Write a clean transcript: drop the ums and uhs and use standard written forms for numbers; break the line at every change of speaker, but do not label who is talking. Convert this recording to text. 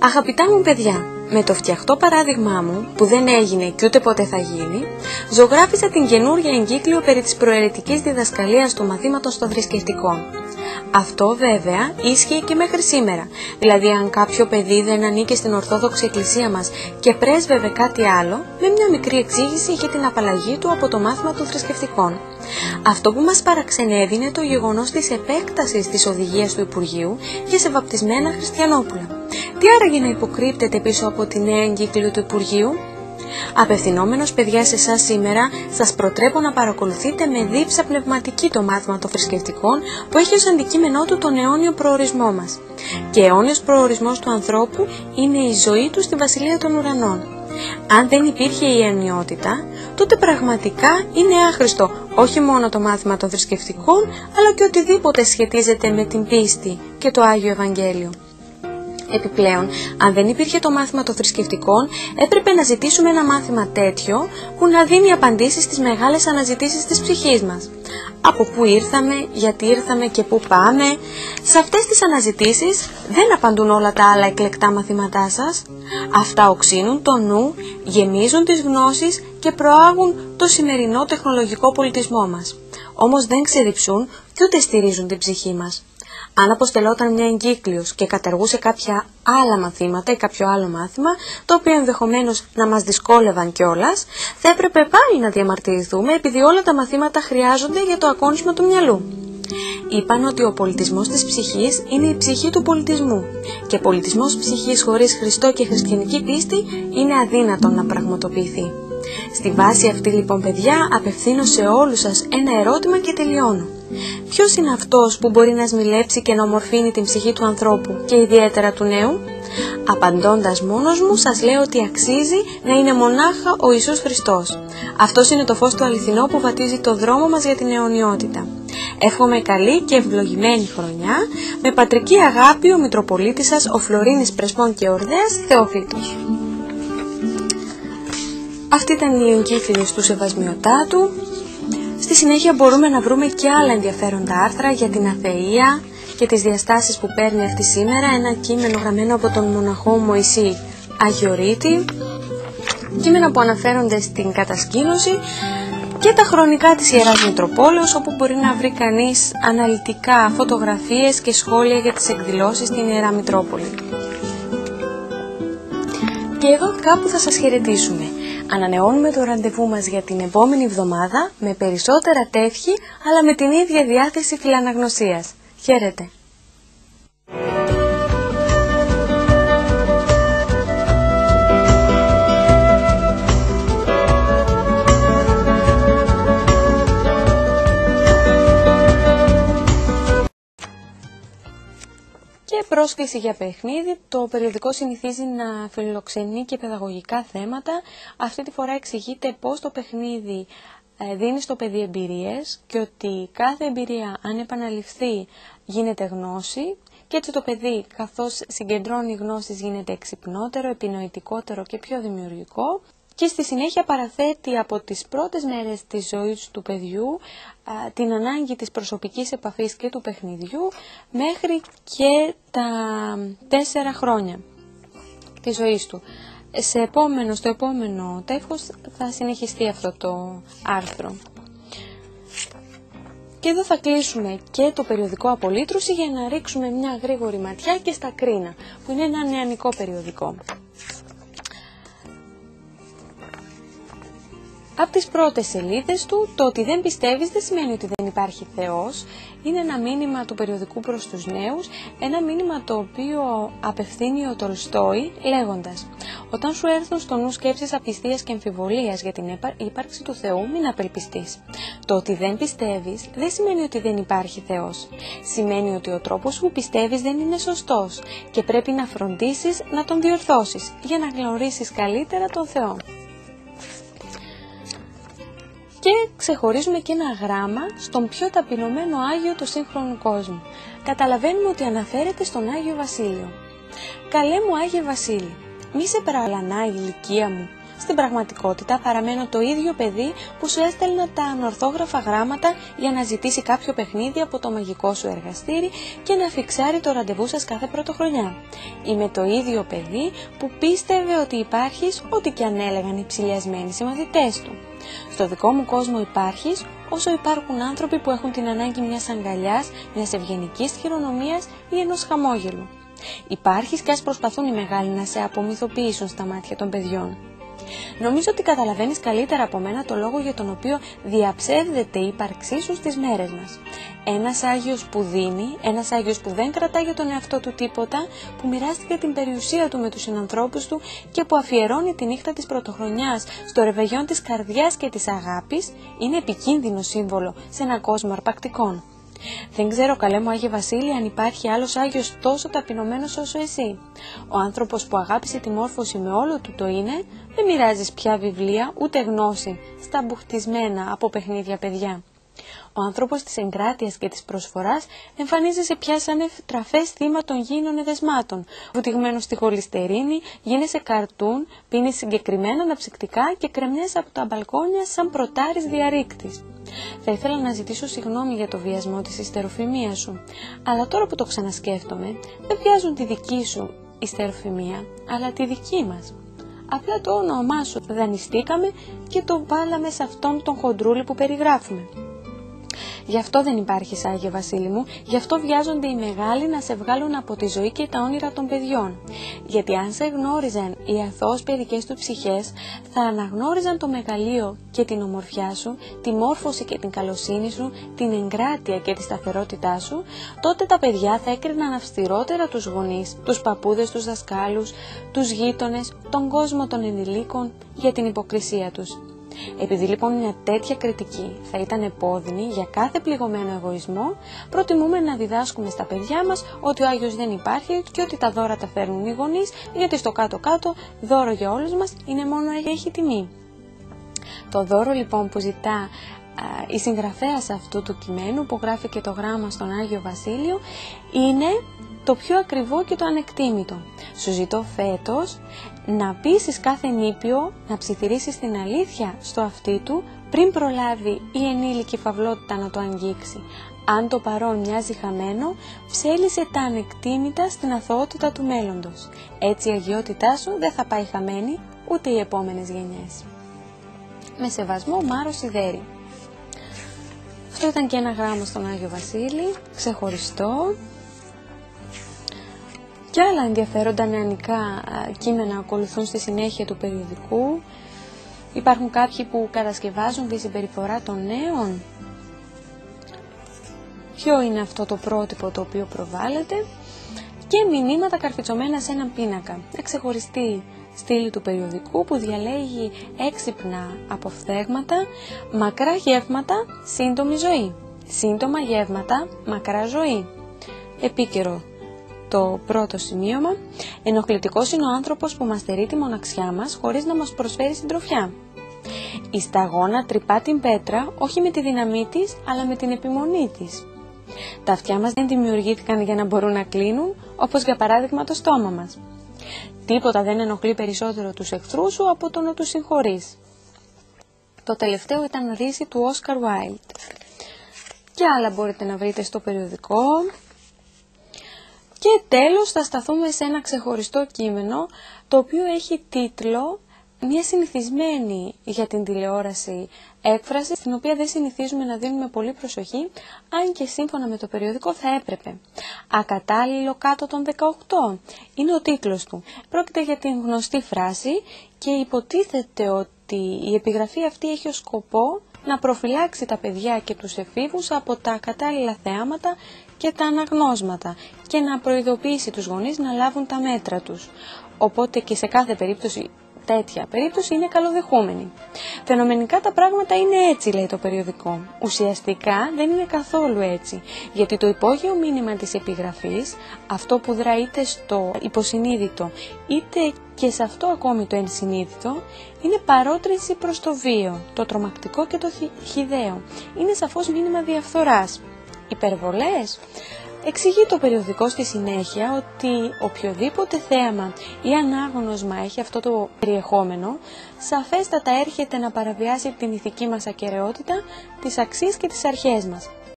Αγαπητά μου παιδιά, με το φτιαχτό παράδειγμά μου, που δεν έγινε και ούτε ποτέ θα γίνει, ζωγράφισα την καινούργια εγκύκλιο περί της προαιρετικής διδασκαλίας του μαθήματος των θρησκευτικών. Αυτό βέβαια ίσχυε και μέχρι σήμερα, δηλαδή αν κάποιο παιδί δεν ανήκε στην Ορθόδοξη Εκκλησία μας και πρέσβευε κάτι άλλο, με μια μικρή εξήγηση για την απαλλαγή του από το μάθημα των θρησκευτικών. Αυτό που μας παραξενεύει είναι το γεγονός της επέκτασης της οδηγίας του Υπουργείου για σε βαπτισμένα χριστιανόπουλα. Τι άραγε να υποκρύπτεται πίσω από τη νέα εγκύκλιο του Υπουργείου? Απευθυνόμενος παιδιά σε εσάς σήμερα, σας προτρέπω να παρακολουθείτε με δίψα πνευματική το μάθημα των θρησκευτικών που έχει ως αντικείμενό του τον αιώνιο προορισμό μας. Και αιώνιος προορισμός του ανθρώπου είναι η ζωή του στη Βασιλεία των Ουρανών. Αν δεν υπήρχε η αιωνιότητα, τότε πραγματικά είναι άχρηστο όχι μόνο το μάθημα των θρησκευτικών, αλλά και οτιδήποτε σχετίζεται με την πίστη και το Άγιο Ευαγγέλιο. Επιπλέον, αν δεν υπήρχε το μάθημα των θρησκευτικών, έπρεπε να ζητήσουμε ένα μάθημα τέτοιο που να δίνει απαντήσεις στις μεγάλες αναζητήσεις της ψυχής μας. Από πού ήρθαμε, γιατί ήρθαμε και πού πάμε. Σε αυτές τις αναζητήσεις δεν απαντούν όλα τα άλλα εκλεκτά μαθήματά σας. Αυτά οξύνουν το νου, γεμίζουν τις γνώσεις και προάγουν το σημερινό τεχνολογικό πολιτισμό μας. Όμως δεν ξεδιψούν και ούτε στηρίζουν την ψυχή μας. Αν αποστελόταν μια εγκύκλιος και καταργούσε κάποια άλλα μαθήματα ή κάποιο άλλο μάθημα, το οποίο ενδεχομένως να μας δυσκόλευαν κιόλας, θα έπρεπε πάλι να διαμαρτυρηθούμε επειδή όλα τα μαθήματα χρειάζονται για το ακόνισμα του μυαλού. Είπαν ότι ο πολιτισμός της ψυχής είναι η ψυχή του πολιτισμού και πολιτισμός ψυχής χωρίς Χριστό και χριστιανική πίστη είναι αδύνατον να πραγματοποιηθεί. Στη βάση αυτή λοιπόν παιδιά απευθύνω σε όλους σας ένα ερώτημα και τελειώνω. Ποιος είναι αυτός που μπορεί να σμιλέψει και να ομορφύνει την ψυχή του ανθρώπου και ιδιαίτερα του νέου? Απαντώντας μόνος μου σας λέω ότι αξίζει να είναι μονάχα ο Ιησούς Χριστός. Αυτός είναι το φως του αληθινό που βατίζει το δρόμο μας για την αιωνιότητα. Εύχομαι καλή και ευλογημένη χρονιά, με πατρική αγάπη ο Μητροπολίτης σας, ο Φλωρίνης Πρεσπών και Ορδέας Θεόφιλτος. Αυτή ήταν η εγκύκλιος του Σεβασμιωτάτου. Στη συνέχεια μπορούμε να βρούμε και άλλα ενδιαφέροντα άρθρα για την αθεία και τις διαστάσεις που παίρνει αυτή σήμερα, ένα κείμενο γραμμένο από τον μοναχό Μωυσή Αγιορείτη, κείμενα που αναφέρονται στην κατασκήνωση και τα χρονικά της Ιεράς Μητροπόλεως, όπου μπορεί να βρει κανείς αναλυτικά φωτογραφίες και σχόλια για τις εκδηλώσεις στην Ιερά Μητρόπολη. Και εδώ κάπου θα σας χαιρετήσουμε. Ανανεώνουμε το ραντεβού μας για την επόμενη εβδομάδα με περισσότερα τεύχη, αλλά με την ίδια διάθεση φιλαναγνωσίας. Χαίρετε! Και πρόσκληση για παιχνίδι. Το περιοδικό συνηθίζει να φιλοξενεί και παιδαγωγικά θέματα. Αυτή τη φορά εξηγείται πώς το παιχνίδι δίνει στο παιδί εμπειρίες και ότι κάθε εμπειρία, αν επαναληφθεί, γίνεται γνώση και έτσι το παιδί, καθώς συγκεντρώνει γνώσεις, γίνεται εξυπνότερο, επινοητικότερο και πιο δημιουργικό. Και στη συνέχεια παραθέτει από τις πρώτες μέρες της ζωής του παιδιού την ανάγκη της προσωπικής επαφής και του παιχνιδιού μέχρι και τα 4 χρόνια της ζωής του. Στο επόμενο τεύχος θα συνεχιστεί αυτό το άρθρο. Και εδώ θα κλείσουμε και το περιοδικό Απολύτρωση για να ρίξουμε μια γρήγορη ματιά και στα Κρίνα, που είναι ένα νεανικό περιοδικό. Από τις πρώτες σελίδες του, το ότι δεν πιστεύεις δεν σημαίνει ότι δεν υπάρχει Θεός. Είναι ένα μήνυμα του περιοδικού προς τους νέους, ένα μήνυμα το οποίο απευθύνει ο Τολστόι λέγοντας: όταν σου έρθουν στο νου σκέψεις απιστίας και αμφιβολίας για την ύπαρξη του Θεού, μην απελπιστείς. Το ότι δεν πιστεύεις δεν σημαίνει ότι δεν υπάρχει Θεός. Σημαίνει ότι ο τρόπος που πιστεύεις δεν είναι σωστός και πρέπει να φροντίσεις να τον διορθώσεις για να γνωρίσεις καλύτερα τον Θεό. Και ξεχωρίζουμε και ένα γράμμα στον πιο ταπεινωμένο Άγιο του σύγχρονου κόσμου. Καταλαβαίνουμε ότι αναφέρεται στον Άγιο Βασίλειο. Καλέ μου Άγιε Βασίλη, μη σε παραλανάει η ηλικία μου. Στην πραγματικότητα παραμένω το ίδιο παιδί που σου έστελνα τα ανορθόγραφα γράμματα για να ζητήσει κάποιο παιχνίδι από το μαγικό σου εργαστήρι και να φιξάρει το ραντεβού σας κάθε πρωτοχρονιά. Είμαι το ίδιο παιδί που πίστευε ότι υπάρχεις ό,τι και αν έλεγαν οι ψηλιασμένοι συμμαθητές του. Στο δικό μου κόσμο υπάρχεις όσο υπάρχουν άνθρωποι που έχουν την ανάγκη μιας αγκαλιάς, μιας ευγενικής χειρονομίας ή ενός χαμόγελου. Υπάρχεις και ας προσπαθούν οι μεγάλοι να σε απομυθοποιήσουν στα μάτια των παιδιών. Νομίζω ότι καταλαβαίνεις καλύτερα από μένα το λόγο για τον οποίο διαψεύδεται η ύπαρξή σου στις μέρες μας. Ένας Άγιος που δίνει, ένας Άγιος που δεν κρατάει για τον εαυτό του τίποτα, που μοιράστηκε την περιουσία του με τους συνανθρώπους του και που αφιερώνει τη νύχτα της πρωτοχρονιάς στο ρεβεγιόν της καρδιάς και της αγάπης, είναι επικίνδυνο σύμβολο σε έναν κόσμο αρπακτικών. Δεν ξέρω, καλέ μου Άγιε Βασίλη, αν υπάρχει άλλος Άγιος τόσο ταπεινωμένος όσο εσύ. Ο άνθρωπος που αγάπησε τη μόρφωση με όλο του το είναι, δεν μοιράζεις πια βιβλία ούτε γνώση στα μπουχτισμένα από παιχνίδια παιδιά. Ο άνθρωπος της εγκράτειας και της προσφοράς εμφανίζεσαι πια σαν τραφές θύμα των γήινων εδεσμάτων. Βουτυγμένος στη χολυστερίνη, γίνεσαι καρτούν, πίνεις συγκεκριμένα αναψυκτικά και κρεμιέσαι από τα μπαλκόνια σαν πρωτάρης διαρρήκτης. Θα ήθελα να ζητήσω συγγνώμη για το βιασμό της ιστεροφημίας σου, αλλά τώρα που το ξανασκέφτομαι, δεν βιάζουν τη δική σου ιστεροφημία, αλλά τη δική μας. Απλά το όνομά σου δανειστήκαμε και το βάλαμε σε αυτόν τον χοντρούλι που περιγράφουμε. Γι' αυτό δεν υπάρχεις, Άγιε Βασίλη μου, γι' αυτό βιάζονται οι μεγάλοι να σε βγάλουν από τη ζωή και τα όνειρα των παιδιών. Γιατί αν σε γνώριζαν οι αθώος παιδικές του ψυχές, θα αναγνώριζαν το μεγαλείο και την ομορφιά σου, τη μόρφωση και την καλοσύνη σου, την εγκράτεια και τη σταθερότητά σου, τότε τα παιδιά θα έκριναν αυστηρότερα τους γονείς, τους παππούδες, τους δασκάλους, τους γείτονες, τον κόσμο των ενηλίκων για την υποκρισία τους. Επειδή λοιπόν μια τέτοια κριτική θα ήταν επώδυνη για κάθε πληγωμένο εγωισμό, προτιμούμε να διδάσκουμε στα παιδιά μας ότι ο Άγιος δεν υπάρχει και ότι τα δώρα τα φέρνουν οι γονείς, γιατί στο κάτω-κάτω δώρο για όλους μας είναι μόνο έχει τιμή. Το δώρο λοιπόν που ζητά η συγγραφέας αυτού του κειμένου, που γράφει και το γράμμα στον Άγιο Βασίλειο, είναι το πιο ακριβό και το ανεκτήμητο. Σου ζητώ φέτος να πείσεις κάθε νήπιο να ψιθυρίσεις την αλήθεια στο αυτί του πριν προλάβει η ενήλικη φαυλότητα να το αγγίξει. Αν το παρόν μοιάζει χαμένο, ψέλισε τα ανεκτήμητα στην αθωότητα του μέλλοντος. Έτσι η αγιότητά σου δεν θα πάει χαμένη ούτε οι επόμενες γενιές. Με σεβασμό, Μάρος Σιδέρη. Αυτό ήταν και ένα γράμμα στον Άγιο Βασίλη, ξεχωριστό. Και άλλα ενδιαφέροντα νεανικά κείμενα ακολουθούν στη συνέχεια του περιοδικού. Υπάρχουν κάποιοι που κατασκευάζουν τη συμπεριφορά των νέων. Ποιο είναι αυτό το πρότυπο το οποίο προβάλλεται. Και μηνύματα καρφιτσωμένα σε έναν πίνακα. Ξεχωριστή στήλη του περιοδικού που διαλέγει έξυπνα αποφθέγματα, μακρά γεύματα, σύντομη ζωή. Σύντομα γεύματα, μακρά ζωή. Επίκαιρο το πρώτο σημείωμα. Ενοχλητικός είναι ο άνθρωπος που μας στερεί τη μοναξιά μας χωρίς να μας προσφέρει συντροφιά. Η σταγόνα τρυπά την πέτρα όχι με τη δύναμή της, αλλά με την επιμονή της. Τα αυτιά μας δεν δημιουργήθηκαν για να μπορούν να κλείνουν, όπως για παράδειγμα το στόμα μας. Τίποτα δεν ενοχλεί περισσότερο τους εχθρούς σου από το να τους συγχωρείς. Το τελευταίο ήταν ρίση του Όσκαρ Βάιλντ. Και άλλα μπορείτε να βρείτε στο περιοδικό. Και τέλος θα σταθούμε σε ένα ξεχωριστό κείμενο, το οποίο έχει τίτλο μια συνηθισμένη για την τηλεόραση έκφραση, στην οποία δεν συνηθίζουμε να δίνουμε πολύ προσοχή, αν και σύμφωνα με το περιοδικό θα έπρεπε. «Ακατάλληλο κάτω των 18» είναι ο τίτλος του. Πρόκειται για την γνωστή φράση και υποτίθεται ότι η επιγραφή αυτή έχει ως σκοπό να προφυλάξει τα παιδιά και τους εφήβους από τα ακατάλληλα θεάματα και τα αναγνώσματα και να προειδοποιήσει τους γονείς να λάβουν τα μέτρα τους. Οπότε και σε κάθε περίπτωση τέτοια περίπτωση είναι καλοδεχούμενη. Φαινομενικά τα πράγματα είναι έτσι, λέει το περιοδικό. Ουσιαστικά δεν είναι καθόλου έτσι, γιατί το υπόγειο μήνυμα της επιγραφής, αυτό που δρά είτε στο υποσυνείδητο είτε και σε αυτό ακόμη το ενσυνείδητο, είναι παρότριση προς το βίο, το τρομακτικό και το χυδαίο. Είναι σαφώς μήνυμα διαφθοράς. Υπερβολές? Εξηγεί το περιοδικό στη συνέχεια ότι οποιοδήποτε θέαμα ή ανάγνωσμα έχει αυτό το περιεχόμενο, σαφέστατα έρχεται να παραβιάσει την ηθική μας ακεραιότητα, τις αξίες και τις αρχές μας.